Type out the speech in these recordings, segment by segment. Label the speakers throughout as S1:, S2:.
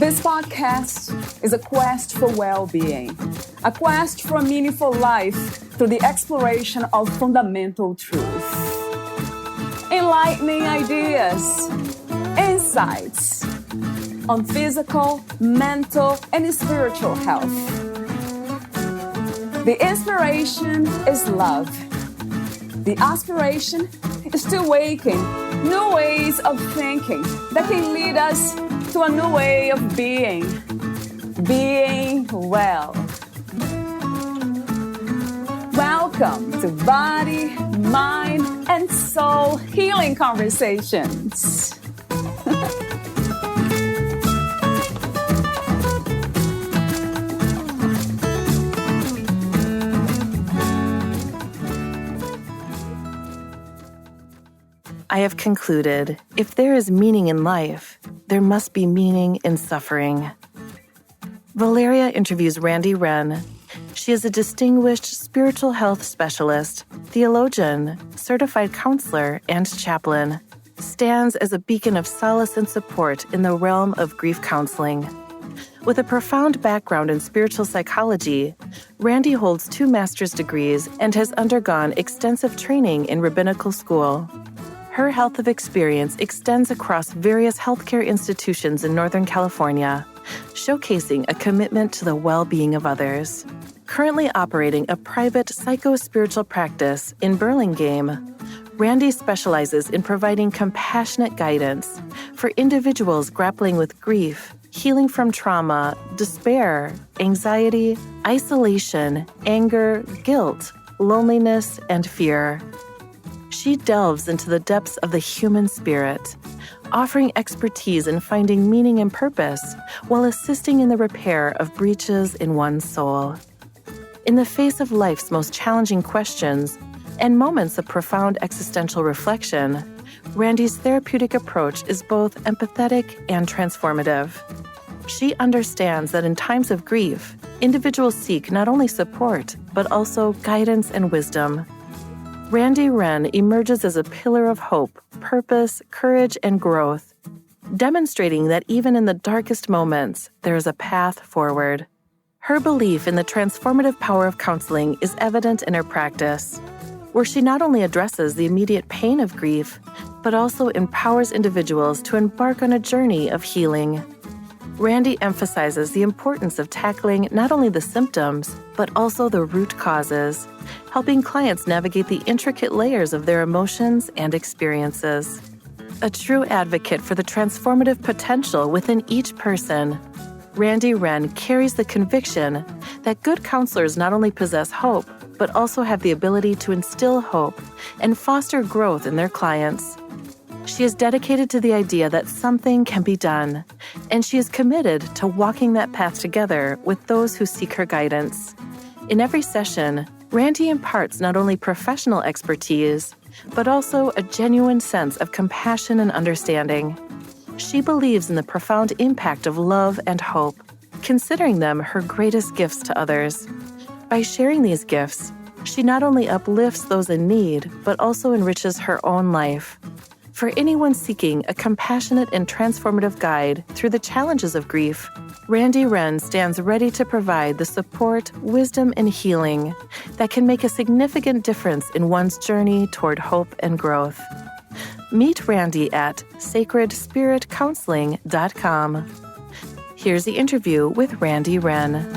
S1: This podcast is a quest for well-being, a quest for a meaningful life through the exploration of fundamental truth. Enlightening ideas, insights on physical, mental, and spiritual health. The inspiration is love. The aspiration is to awaken new ways of thinking that can lead us to a new way of being well. Welcome to Body, Mind, and Soul Healing Conversations.
S2: I have concluded, if there is meaning in life, there must be meaning in suffering. Valeria interviews Randi Ren. She is a distinguished spiritual health specialist, theologian, certified counselor, and chaplain. Stands as a beacon of solace and support in the realm of grief counseling. With a profound background in spiritual psychology, Randi holds 2 master's degrees and has undergone extensive training in rabbinical school. Her health of experience extends across various healthcare institutions in Northern California, showcasing a commitment to the well-being of others. Currently operating a private psycho-spiritual practice in Burlingame, Randi specializes in providing compassionate guidance for individuals grappling with grief, healing from trauma, despair, anxiety, isolation, anger, guilt, loneliness, and fear. She delves into the depths of the human spirit, offering expertise in finding meaning and purpose while assisting in the repair of breaches in one's soul. In the face of life's most challenging questions and moments of profound existential reflection, Randi's therapeutic approach is both empathetic and transformative. She understands that in times of grief, individuals seek not only support, but also guidance and wisdom. Randy Ren emerges as a pillar of hope, purpose, courage, and growth, demonstrating that even in the darkest moments, there is a path forward. Her belief in the transformative power of counseling is evident in her practice, where she not only addresses the immediate pain of grief, but also empowers individuals to embark on a journey of healing. Randi emphasizes the importance of tackling not only the symptoms, but also the root causes, helping clients navigate the intricate layers of their emotions and experiences. A true advocate for the transformative potential within each person, Randi Ren carries the conviction that good counselors not only possess hope, but also have the ability to instill hope and foster growth in their clients. She is dedicated to the idea that something can be done, and she is committed to walking that path together with those who seek her guidance. In every session, Randi imparts not only professional expertise, but also a genuine sense of compassion and understanding. She believes in the profound impact of love and hope, considering them her greatest gifts to others. By sharing these gifts, she not only uplifts those in need, but also enriches her own life. For anyone seeking a compassionate and transformative guide through the challenges of grief, Randi Ren stands ready to provide the support, wisdom, and healing that can make a significant difference in one's journey toward hope and growth. Meet Randi at sacredspiritcounseling.com. Here's the interview with Randi Ren.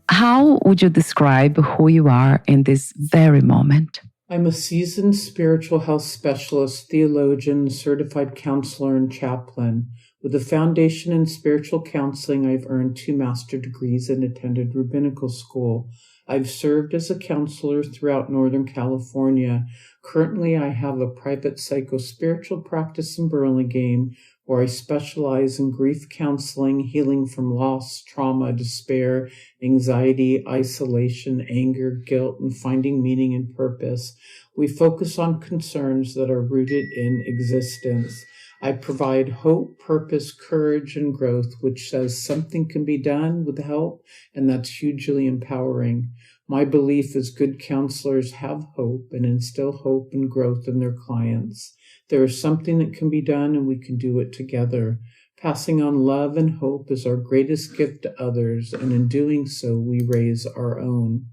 S3: How would you describe who you are in this very moment?
S4: I'm a seasoned spiritual health specialist, theologian, certified counselor, and chaplain. With a foundation in spiritual counseling, I've earned 2 master's degrees and attended rabbinical school. I've served as a counselor throughout Northern California. Currently, I have a private psycho-spiritual practice in Burlingame, where I specialize in grief counseling, healing from loss, trauma, despair, anxiety, isolation, anger, guilt, and finding meaning and purpose. We focus on concerns that are rooted in existence. I provide hope, purpose, courage, and growth, which says something can be done with help, and that's hugely empowering. My belief is good counselors have hope and instill hope and growth in their clients. There is something that can be done, and we can do it together. Passing on love and hope is our greatest gift to others, and in doing so, we raise our own.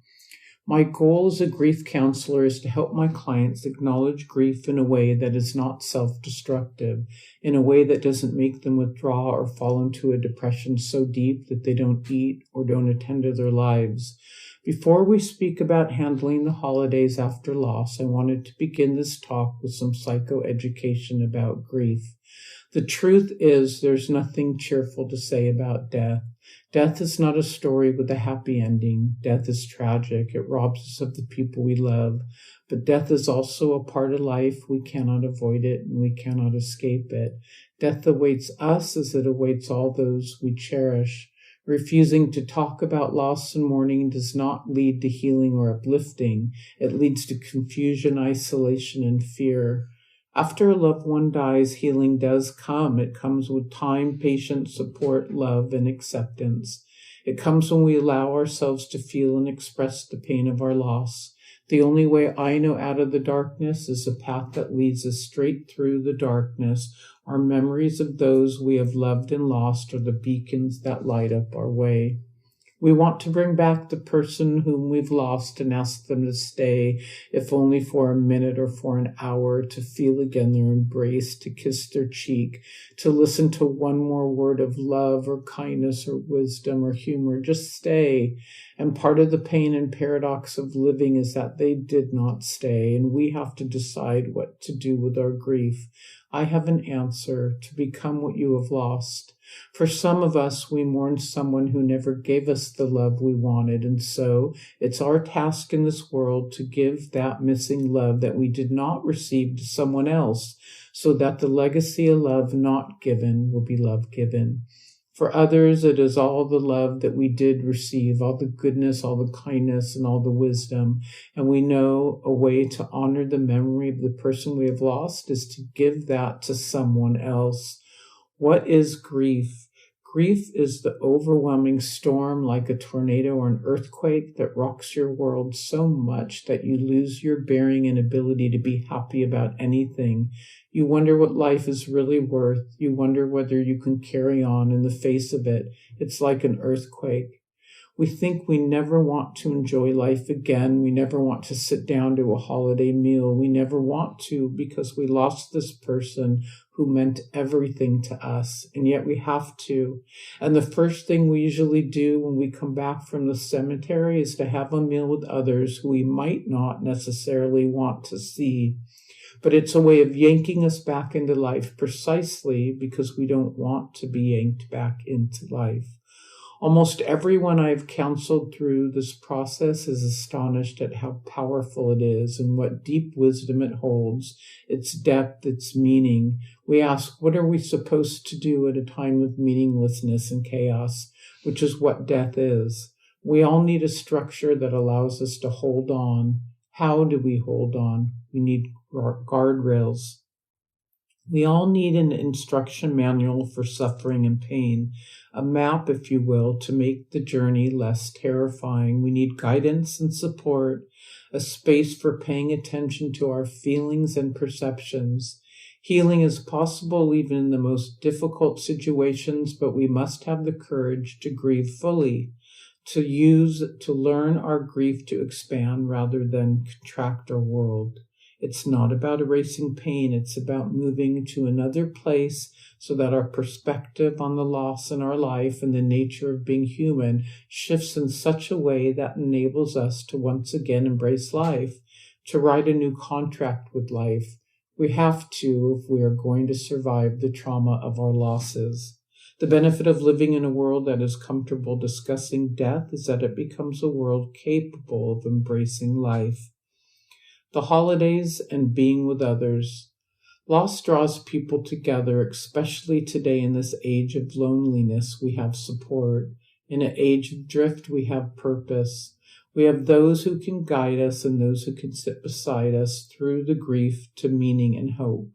S4: My goal as a grief counselor is to help my clients acknowledge grief in a way that is not self-destructive, in a way that doesn't make them withdraw or fall into a depression so deep that they don't eat or don't attend to their lives. Before we speak about handling the holidays after loss, I wanted to begin this talk with some psychoeducation about grief. The truth is, there's nothing cheerful to say about death. Death is not a story with a happy ending. Death is tragic. It robs us of the people we love. But death is also a part of life. We cannot avoid it, and we cannot escape it. Death awaits us as it awaits all those we cherish. Refusing to talk about loss and mourning does not lead to healing or uplifting. It leads to confusion, isolation, and fear. After a loved one dies, healing does come. It comes with time, patience, support, love, and acceptance. It comes when we allow ourselves to feel and express the pain of our loss. The only way I know out of the darkness is a path that leads us straight through the darkness. Our memories of those we have loved and lost are the beacons that light up our way. We want to bring back the person whom we've lost and ask them to stay, if only for a minute or for an hour, to feel again their embrace, to kiss their cheek, to listen to one more word of love or kindness or wisdom or humor. Just stay. And part of the pain and paradox of living is that they did not stay, and we have to decide what to do with our grief. I have an answer: to become what you have lost. For some of us, we mourn someone who never gave us the love we wanted, and so it's our task in this world to give that missing love that we did not receive to someone else, so that the legacy of love not given will be love given. For others, it is all the love that we did receive, all the goodness, all the kindness, and all the wisdom. And we know a way to honor the memory of the person we have lost is to give that to someone else. What is grief? Grief is the overwhelming storm, like a tornado or an earthquake, that rocks your world so much that you lose your bearing and ability to be happy about anything. You wonder what life is really worth. You wonder whether you can carry on in the face of it. It's like an earthquake. We think we never want to enjoy life again. We never want to sit down to a holiday meal. We never want to because we lost this person who meant everything to us, and yet we have to. And the first thing we usually do when we come back from the cemetery is to have a meal with others who we might not necessarily want to see. But it's a way of yanking us back into life precisely because we don't want to be yanked back into life. Almost everyone I've counseled through this process is astonished at how powerful it is and what deep wisdom it holds, its depth, its meaning. We ask, what are we supposed to do at a time of meaninglessness and chaos, which is what death is? We all need a structure that allows us to hold on. How do we hold on? We need guardrails. We all need an instruction manual for suffering and pain, a map, if you will, to make the journey less terrifying. We need guidance and support, a space for paying attention to our feelings and perceptions. Healing is possible even in the most difficult situations, but we must have the courage to grieve fully, to learn our grief to expand rather than contract our world. It's not about erasing pain. It's about moving to another place so that our perspective on the loss in our life and the nature of being human shifts in such a way that enables us to once again embrace life, to write a new contract with life. We have to if we are going to survive the trauma of our losses. The benefit of living in a world that is comfortable discussing death is that it becomes a world capable of embracing life. The holidays and being with others. Loss draws people together, especially today in this age of loneliness. We have support. In an age of drift, we have purpose. We have those who can guide us and those who can sit beside us through the grief to meaning and hope.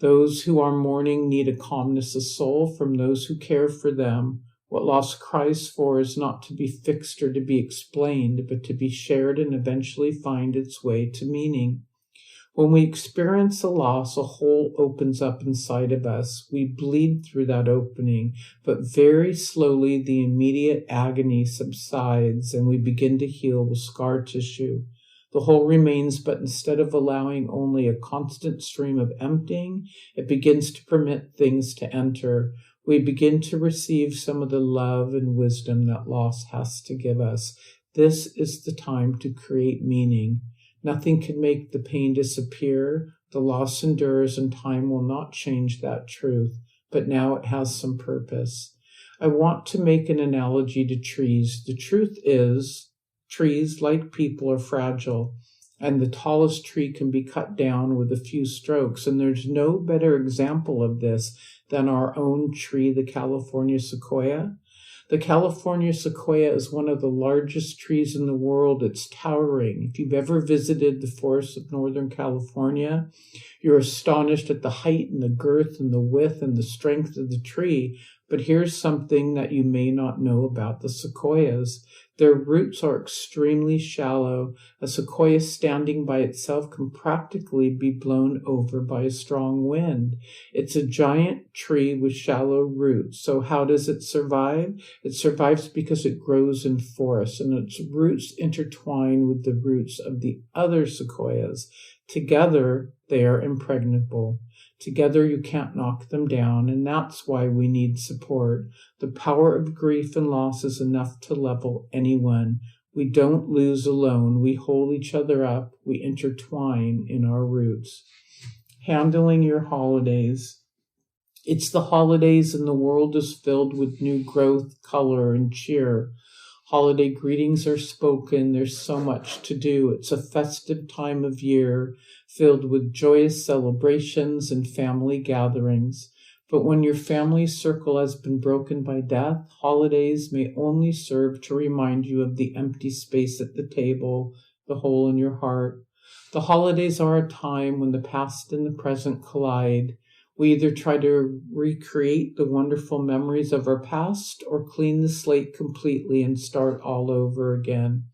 S4: Those who are mourning need a calmness of soul from those who care for them. What loss cries for is not to be fixed or to be explained, but to be shared and eventually find its way to meaning. When we experience a loss, a hole opens up inside of us. We bleed through that opening, but very slowly the immediate agony subsides and we begin to heal with scar tissue. The hole remains, but instead of allowing only a constant stream of emptying, it begins to permit things to enter. We begin to receive some of the love and wisdom that loss has to give us. This is the time to create meaning. Nothing can make the pain disappear. The loss endures and time will not change that truth, but now it has some purpose. I want to make an analogy to trees. The truth is, trees, like people, are fragile, and the tallest tree can be cut down with a few strokes, and there's no better example of this than our own tree, the California sequoia. The California sequoia is one of the largest trees in the world. It's towering. If you've ever visited the forests of Northern California, you're astonished at the height and the girth and the width and the strength of the tree. But here's something that you may not know about the sequoias. Their roots are extremely shallow. A sequoia standing by itself can practically be blown over by a strong wind. It's a giant tree with shallow roots. So how does it survive? It survives because it grows in forests, and its roots intertwine with the roots of the other sequoias. Together, they are impregnable. Together, you can't knock them down, and that's why we need support. The power of grief and loss is enough to level anyone. We don't lose alone. We hold each other up. We intertwine in our roots. Handling your holidays. It's the holidays, and the world is filled with new growth, color, and cheer. Holiday greetings are spoken. There's so much to do. It's a festive time of year filled with joyous celebrations and family gatherings. But when your family circle has been broken by death, holidays may only serve to remind you of the empty space at the table, the hole in your heart. The holidays are a time when the past and the present collide. We either try to recreate the wonderful memories of our past or clean the slate completely and start all over again.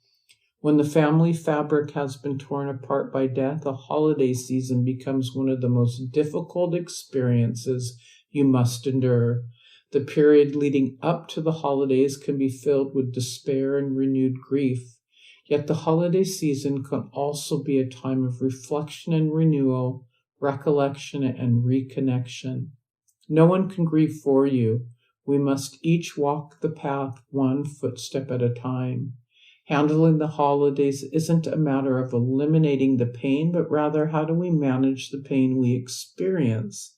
S4: When the family fabric has been torn apart by death, a holiday season becomes one of the most difficult experiences you must endure. The period leading up to the holidays can be filled with despair and renewed grief. Yet the holiday season can also be a time of reflection and renewal, recollection and reconnection. No one can grieve for you. We must each walk the path one footstep at a time. Handling the holidays isn't a matter of eliminating the pain, but rather how do we manage the pain we experience?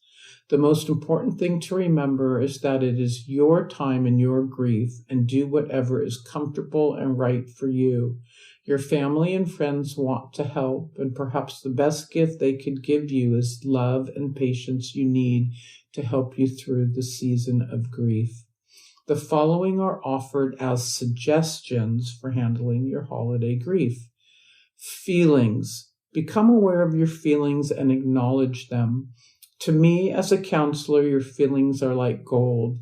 S4: The most important thing to remember is that it is your time and your grief, and do whatever is comfortable and right for you. Your family and friends want to help, and perhaps the best gift they could give you is love and patience you need to help you through the season of grief. The following are offered as suggestions for handling your holiday grief. Feelings. Become aware of your feelings and acknowledge them. To me, as a counselor, your feelings are like gold.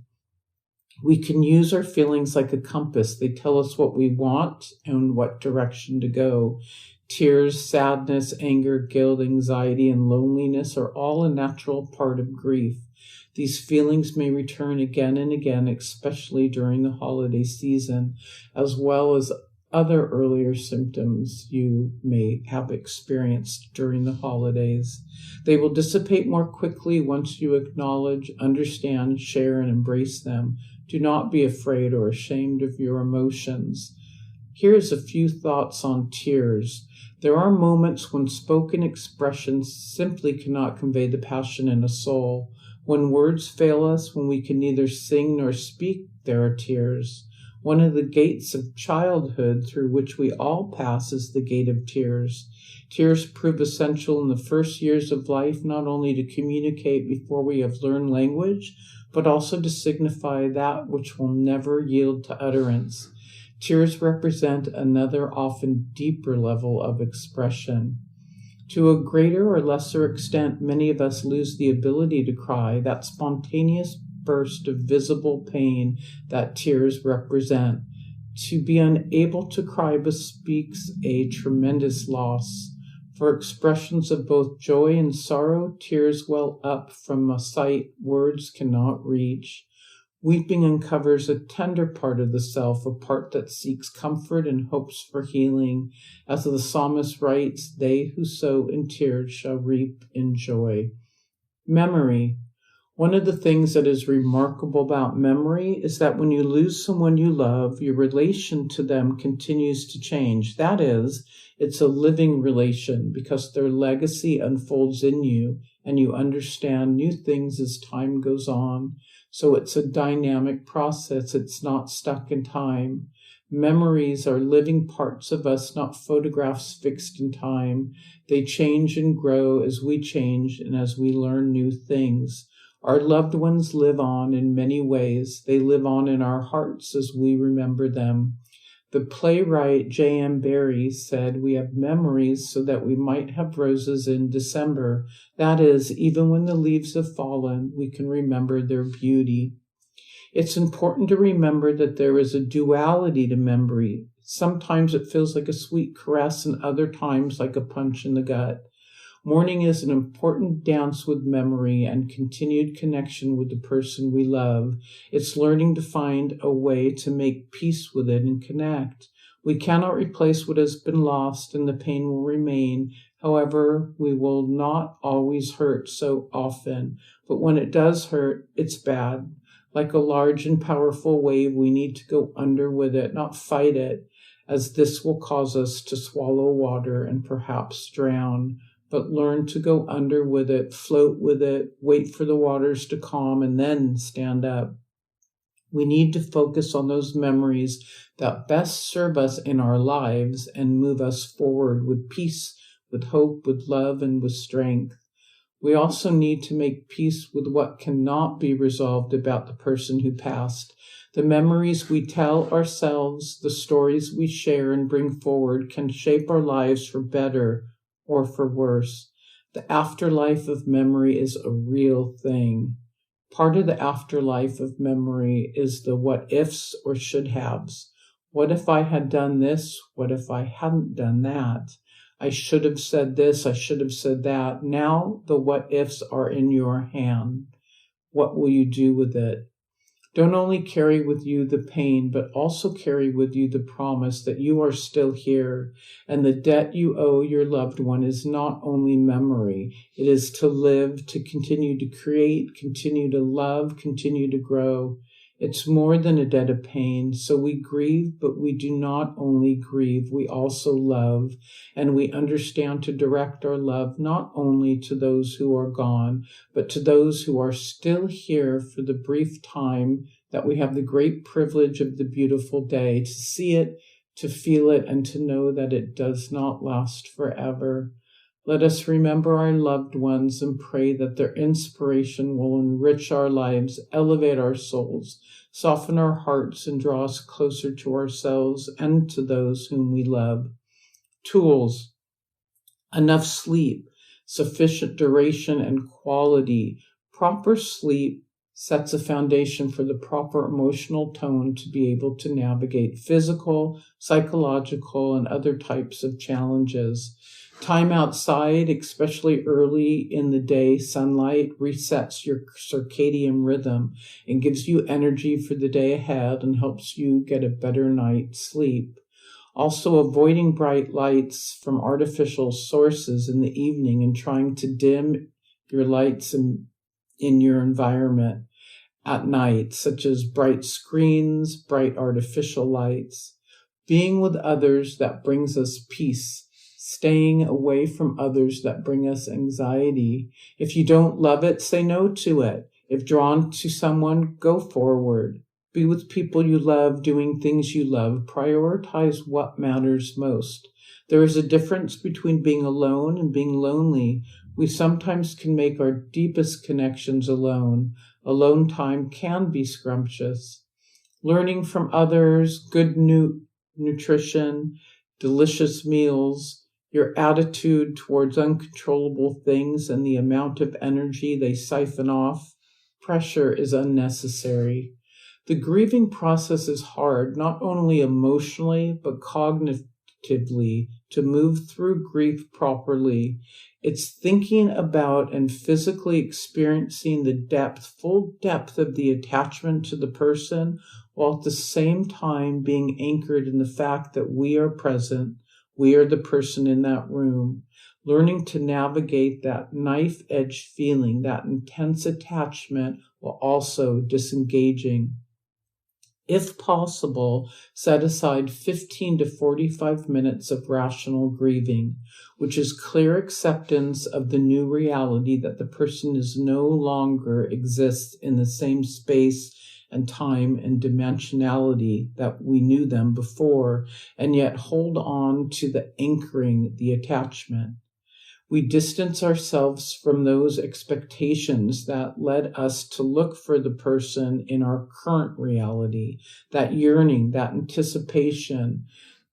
S4: We can use our feelings like a compass. They tell us what we want and what direction to go. Tears, sadness, anger, guilt, anxiety, and loneliness are all a natural part of grief. These feelings may return again and again, especially during the holiday season, as well as other earlier symptoms you may have experienced during the holidays. They will dissipate more quickly once you acknowledge, understand, share, and embrace them. Do not be afraid or ashamed of your emotions. Here's a few thoughts on tears. There are moments when spoken expressions simply cannot convey the passion in a soul. When words fail us, when we can neither sing nor speak, there are tears. One of the gates of childhood through which we all pass is the gate of tears. Tears prove essential in the first years of life, not only to communicate before we have learned language, but also to signify that which will never yield to utterance. Tears represent another, often deeper level of expression. To a greater or lesser extent, many of us lose the ability to cry, that spontaneous burst of visible pain that tears represent. To be unable to cry bespeaks a tremendous loss. For expressions of both joy and sorrow, tears well up from a sight words cannot reach. Weeping uncovers a tender part of the self, a part that seeks comfort and hopes for healing. As the psalmist writes, they who sow in tears shall reap in joy. Memory. One of the things that is remarkable about memory is that when you lose someone you love, your relation to them continues to change. That is, it's a living relation because their legacy unfolds in you and you understand new things as time goes on. So it's a dynamic process. It's not stuck in time. Memories are living parts of us, not photographs fixed in time. They change and grow as we change and as we learn new things. Our loved ones live on in many ways. They live on in our hearts as we remember them. The playwright J.M. Barrie said, "We have memories so that we might have roses in December." That is, even when the leaves have fallen, we can remember their beauty. It's important to remember that there is a duality to memory. Sometimes it feels like a sweet caress and other times like a punch in the gut. Mourning is an important dance with memory and continued connection with the person we love. It's learning to find a way to make peace with it and connect. We cannot replace what has been lost, and the pain will remain. However, we will not always hurt so often. But when it does hurt, it's bad. Like a large and powerful wave, we need to go under with it, not fight it, as this will cause us to swallow water and perhaps drown. But learn to go under with it, float with it, wait for the waters to calm, and then stand up. We need to focus on those memories that best serve us in our lives and move us forward with peace, with hope, with love, and with strength. We also need to make peace with what cannot be resolved about the person who passed. The memories we tell ourselves, the stories we share and bring forward can shape our lives for better or for worse. The afterlife of memory is a real thing. Part of the afterlife of memory is the what ifs or should haves. What if I had done this? What if I hadn't done that? I should have said this. I should have said that. Now the what ifs are in your hand. What will you do with it? Don't only carry with you the pain, but also carry with you the promise that you are still here, and the debt you owe your loved one is not only memory. It is to live, to continue to create, continue to love, continue to grow. It's more than a debt of pain. So we grieve, but we do not only grieve, we also love, and we understand to direct our love not only to those who are gone, but to those who are still here for the brief time that we have the great privilege of the beautiful day, to see it, to feel it, and to know that it does not last forever. Let us remember our loved ones and pray that their inspiration will enrich our lives, elevate our souls, soften our hearts, and draw us closer to ourselves and to those whom we love. Tools: enough sleep, sufficient duration and quality. Proper sleep sets a foundation for the proper emotional tone to be able to navigate physical, psychological, and other types of challenges. Time outside, especially early in the day, sunlight resets your circadian rhythm and gives you energy for the day ahead and helps you get a better night's sleep. Also, avoiding bright lights from artificial sources in the evening and trying to dim your lights in your environment at night, such as bright screens, bright artificial lights. Being with others that brings us peace. Staying away from others that bring us anxiety. If you don't love it, say no to it. If drawn to someone, go forward. Be with people you love, doing things you love. Prioritize what matters most. There is a difference between being alone and being lonely. We sometimes can make our deepest connections alone. Alone time can be scrumptious. Learning from others, good nutrition, delicious meals, your attitude towards uncontrollable things and the amount of energy they siphon off. Pressure is unnecessary. The grieving process is hard, not only emotionally, but cognitively, to move through grief properly. It's thinking about and physically experiencing the full depth of the attachment to the person, while at the same time being anchored in the fact that we are present, we are the person in that room. Learning to navigate that knife-edge feeling, that intense attachment, while also disengaging. If possible, set aside 15 to 45 minutes of rational grieving, which is clear acceptance of the new reality that the person is no longer exists in the same space and time and dimensionality that we knew them before, and yet hold on to the anchoring, the attachment. We distance ourselves from those expectations that led us to look for the person in our current reality, that yearning, that anticipation.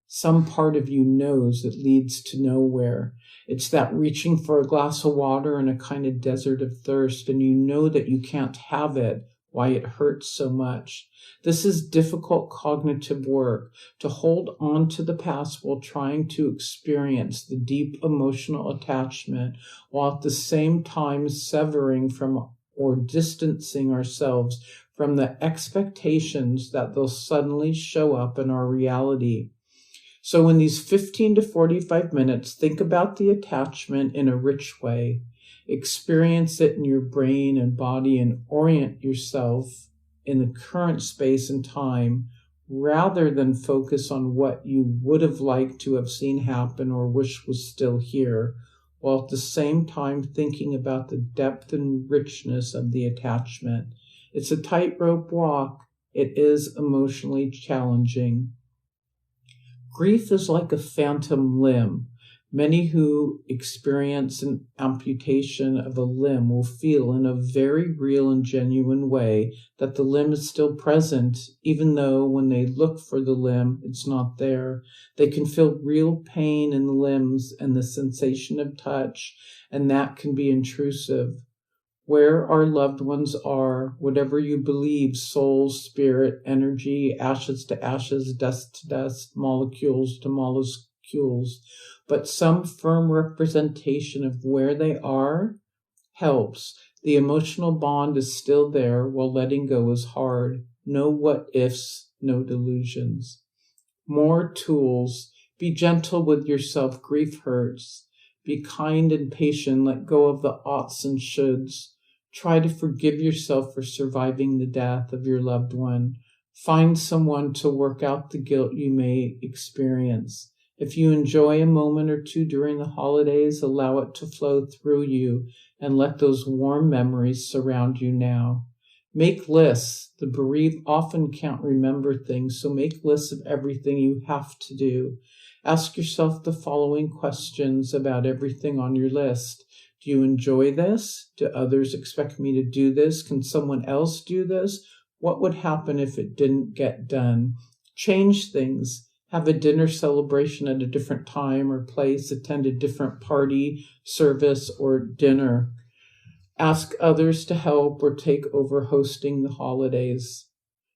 S4: Some part of you knows it leads to nowhere. It's that reaching for a glass of water in a kind of desert of thirst, and you know that you can't have it, why it hurts so much. This is difficult cognitive work, to hold on to the past while trying to experience the deep emotional attachment, while at the same time severing from or distancing ourselves from the expectations that they'll suddenly show up in our reality. So in these 15 to 45 minutes, think about the attachment in a rich way. Experience it in your brain and body and orient yourself in the current space and time rather than focus on what you would have liked to have seen happen or wish was still here, while at the same time thinking about the depth and richness of the attachment. It's a tightrope walk. It is emotionally challenging. Grief is like a phantom limb. Many who experience an amputation of a limb will feel in a very real and genuine way that the limb is still present, even though when they look for the limb, it's not there. They can feel real pain in the limbs and the sensation of touch, and that can be intrusive. Where our loved ones are, whatever you believe, soul, spirit, energy, ashes to ashes, dust to dust, molecules to molecules, but some firm representation of where they are helps. The emotional bond is still there while letting go is hard. No what ifs, no delusions. More tools. Be gentle with yourself. Grief hurts. Be kind and patient. Let go of the oughts and shoulds. Try to forgive yourself for surviving the death of your loved one. Find someone to work out the guilt you may experience. If you enjoy a moment or two during the holidays, allow it to flow through you and let those warm memories surround you now. Make lists. The bereaved often can't remember things, so make lists of everything you have to do. Ask yourself the following questions about everything on your list. Do you enjoy this? Do others expect me to do this? Can someone else do this? What would happen if it didn't get done? Change things. Have a dinner celebration at a different time or place. Attend a different party, service, or dinner. Ask others to help or take over hosting the holidays.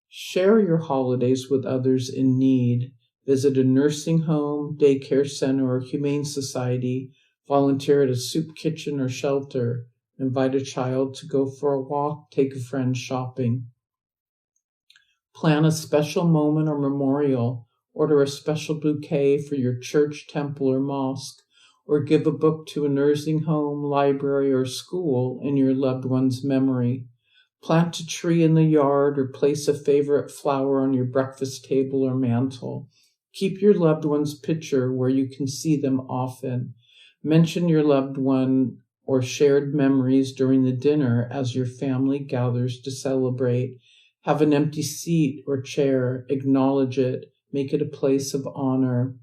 S4: Share your holidays with others in need. Visit a nursing home, daycare center, or humane society. Volunteer at a soup kitchen or shelter. Invite a child to go for a walk. Take a friend shopping. Plan a special moment or memorial. Order a special bouquet for your church, temple, or mosque. Or give a book to a nursing home, library, or school in your loved one's memory. Plant a tree in the yard or place a favorite flower on your breakfast table or mantle. Keep your loved one's picture where you can see them often. Mention your loved one or shared memories during the dinner as your family gathers to celebrate. Have an empty seat or chair. Acknowledge it. Make it a place of honor.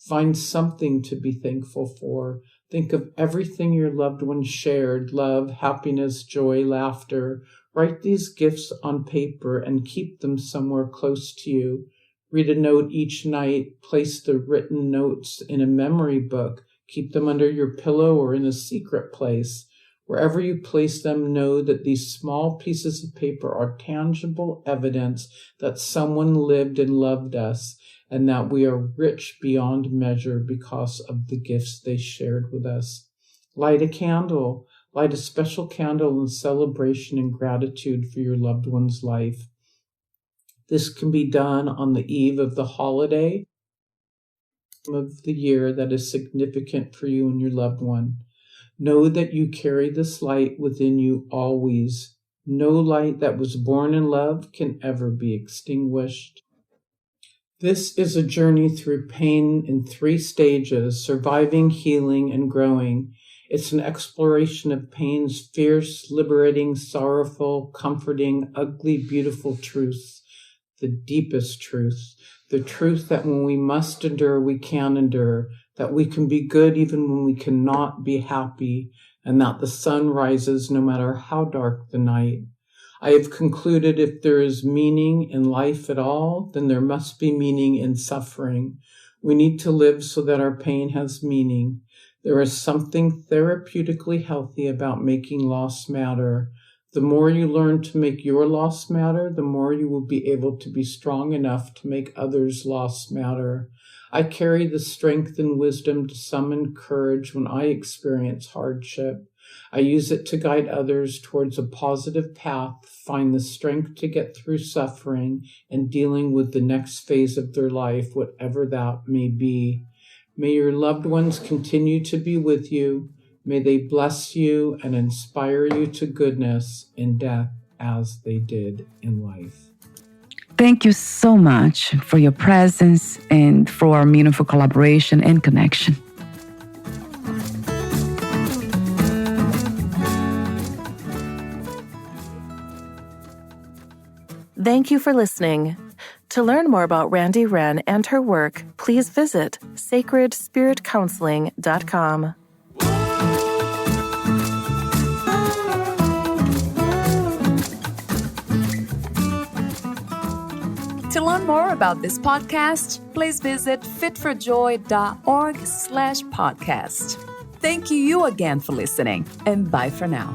S4: Find something to be thankful for. Think of everything your loved one shared: love, happiness, joy, laughter. Write these gifts on paper and keep them somewhere close to you. Read a note each night. Place the written notes in a memory book. Keep them under your pillow or in a secret place. Wherever you place them, know that these small pieces of paper are tangible evidence that someone lived and loved us, and that we are rich beyond measure because of the gifts they shared with us. Light a candle. Light a special candle in celebration and gratitude for your loved one's life. This can be done on the eve of the holiday of the year that is significant for you and your loved one. Know that you carry this light within you always. No light that was born in love can ever be extinguished. This is a journey through pain in 3 stages: surviving, healing, and growing. It's an exploration of pain's fierce, liberating, sorrowful, comforting, ugly, beautiful truths. The deepest truth, the truth that when we must endure, we can endure, that we can be good even when we cannot be happy, and that the sun rises no matter how dark the night. I have concluded if there is meaning in life at all, then there must be meaning in suffering. We need to live so that our pain has meaning. There is something therapeutically healthy about making loss matter. The more you learn to make your loss matter, the more you will be able to be strong enough to make others' loss matter. I carry the strength and wisdom to summon courage when I experience hardship. I use it to guide others towards a positive path, find the strength to get through suffering and dealing with the next phase of their life, whatever that may be. May your loved ones continue to be with you. May they bless you and inspire you to goodness in death as they did in life.
S3: Thank you so much for your presence and for our meaningful collaboration and connection.
S2: Thank you for listening. To learn more about Randi Ren and her work, please visit sacredspiritcounseling.com.
S1: To learn more about this podcast, please visit fitforjoy.org/podcast. Thank you again for listening, and bye for now.